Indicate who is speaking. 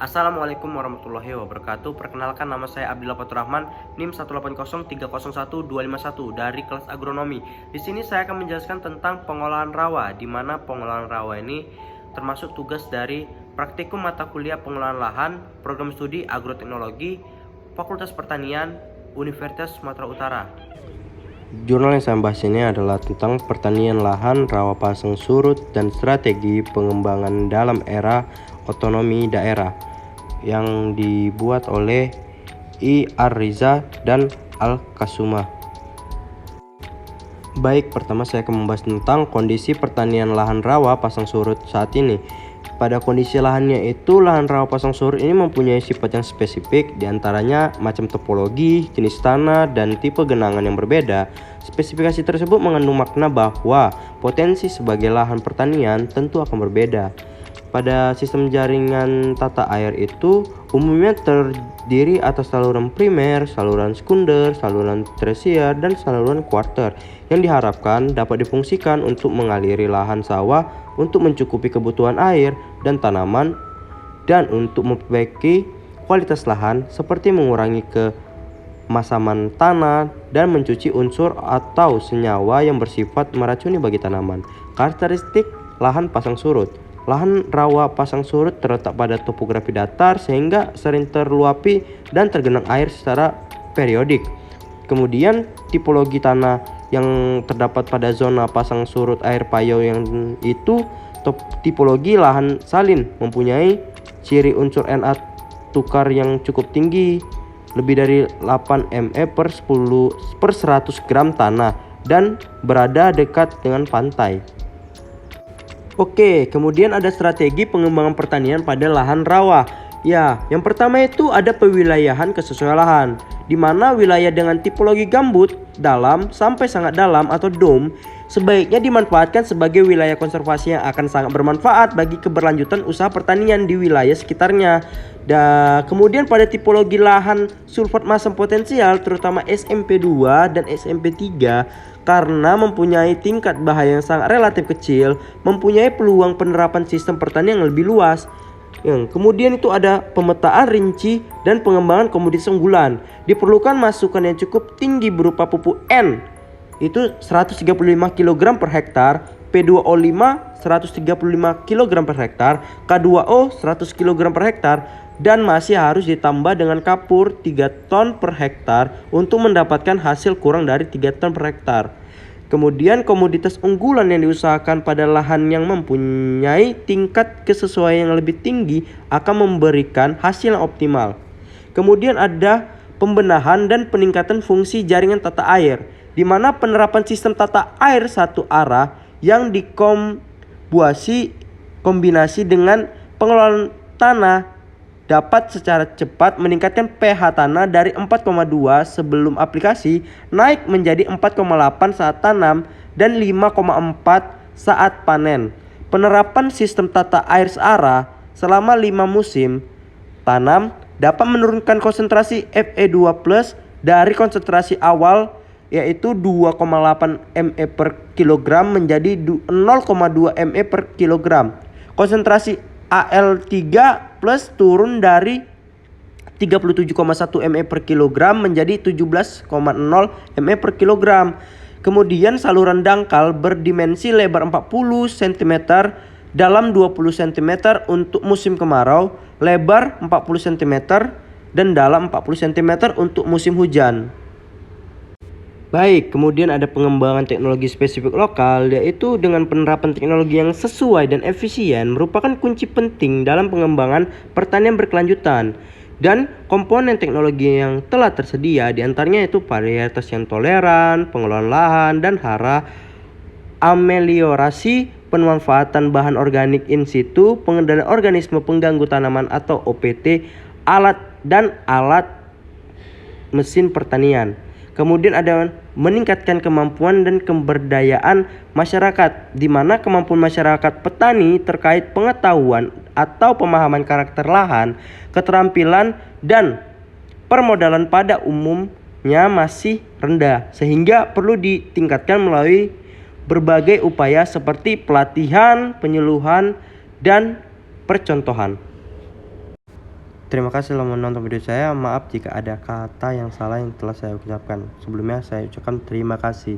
Speaker 1: Assalamualaikum warahmatullahi wabarakatuh. Perkenalkan, nama saya Abdillah Faturrahman, NIM 1803001 dari kelas agronomi. Di sini saya akan menjelaskan tentang pengolahan rawa, di mana pengolahan rawa ini termasuk tugas dari praktikum mata kuliah pengolahan lahan, program studi agroteknologi, Fakultas Pertanian, Universitas Sumatera Utara.
Speaker 2: Jurnal yang saya bahas ini adalah tentang pertanian lahan, rawa pasang surut, dan strategi pengembangan dalam era otonomi daerah yang dibuat oleh I. Ar-Riza dan Al-Kasumah. Baik, pertama saya akan membahas tentang kondisi pertanian lahan rawa pasang surut saat ini. Pada kondisi lahannya itu, lahan rawa pasang surut ini mempunyai sifat yang spesifik, diantaranya macam topologi, jenis tanah, dan tipe genangan yang berbeda. Spesifikasi tersebut mengandung makna bahwa potensi sebagai lahan pertanian tentu akan berbeda. Pada sistem jaringan tata air itu umumnya terdiri atas saluran primer, saluran sekunder, saluran tersier, dan saluran kuarter yang diharapkan dapat difungsikan untuk mengaliri lahan sawah untuk mencukupi kebutuhan air dan tanaman dan untuk memperbaiki kualitas lahan seperti mengurangi kemasaman tanah dan mencuci unsur atau senyawa yang bersifat meracuni bagi tanaman. Karakteristik lahan pasang surut. Lahan rawa pasang surut terletak pada topografi datar sehingga sering terluapi dan tergenang air secara periodik. Kemudian tipologi tanah yang terdapat pada zona pasang surut air payau yang itu tipologi lahan salin, mempunyai ciri unsur Na tukar yang cukup tinggi, lebih dari 8 mE per 100 gram tanah, dan berada dekat dengan pantai. Oke, kemudian ada strategi pengembangan pertanian pada lahan rawa. Ya, yang pertama itu ada pewilayahan kesesuaian lahan, di mana wilayah dengan tipologi gambut, dalam sampai sangat dalam atau dom, sebaiknya dimanfaatkan sebagai wilayah konservasi yang akan sangat bermanfaat bagi keberlanjutan usaha pertanian di wilayah sekitarnya. Dan kemudian pada tipologi lahan sulfat masam potensial, terutama SMP2 dan SMP3, karena mempunyai tingkat bahaya yang sangat relatif kecil, mempunyai peluang penerapan sistem pertanian yang lebih luas. Kemudian itu ada pemetaan rinci dan pengembangan komoditas unggulan. Diperlukan masukan yang cukup tinggi berupa pupuk N, itu 135 kg per hektar, P2O5 135 kg per hektar, K2O 100 kg per hektar, dan masih harus ditambah dengan kapur 3 ton per hektar untuk mendapatkan hasil kurang dari 3 ton per hektar. Kemudian komoditas unggulan yang diusahakan pada lahan yang mempunyai tingkat kesesuaian yang lebih tinggi akan memberikan hasil yang optimal. Kemudian ada pembenahan dan peningkatan fungsi jaringan tata air, di mana penerapan sistem tata air satu arah yang kombinasi dengan pengelolaan tanah dapat secara cepat meningkatkan pH tanah dari 4,2 sebelum aplikasi naik menjadi 4,8 saat tanam dan 5,4 saat panen. Penerapan sistem tata air searah selama 5 musim tanam dapat menurunkan konsentrasi Fe2+ dari konsentrasi awal yaitu 2,8 mE per kilogram menjadi 0,2 mE per kilogram. Konsentrasi Al3+ turun dari 37,1 mE per kilogram menjadi 17,0 mE per kilogram. Kemudian saluran dangkal berdimensi lebar 40 cm dalam 20 cm untuk musim kemarau, lebar 40 cm dan dalam 40 cm untuk musim hujan. Baik, kemudian ada pengembangan teknologi spesifik lokal, yaitu dengan penerapan teknologi yang sesuai dan efisien merupakan kunci penting dalam pengembangan pertanian berkelanjutan. Dan komponen teknologi yang telah tersedia diantaranya itu varietas yang toleran, pengelolaan lahan, dan hara, ameliorasi, pemanfaatan bahan organik in situ, pengendalian organisme pengganggu tanaman atau OPT, alat mesin pertanian. Kemudian ada meningkatkan kemampuan dan pemberdayaan masyarakat, di mana kemampuan masyarakat petani terkait pengetahuan atau pemahaman karakter lahan, keterampilan, dan permodalan pada umumnya masih rendah, sehingga perlu ditingkatkan melalui berbagai upaya seperti pelatihan, penyuluhan, dan percontohan. Terima kasih telah menonton video saya. Maaf jika ada kata yang salah yang telah saya ucapkan. Sebelumnya saya ucapkan terima kasih.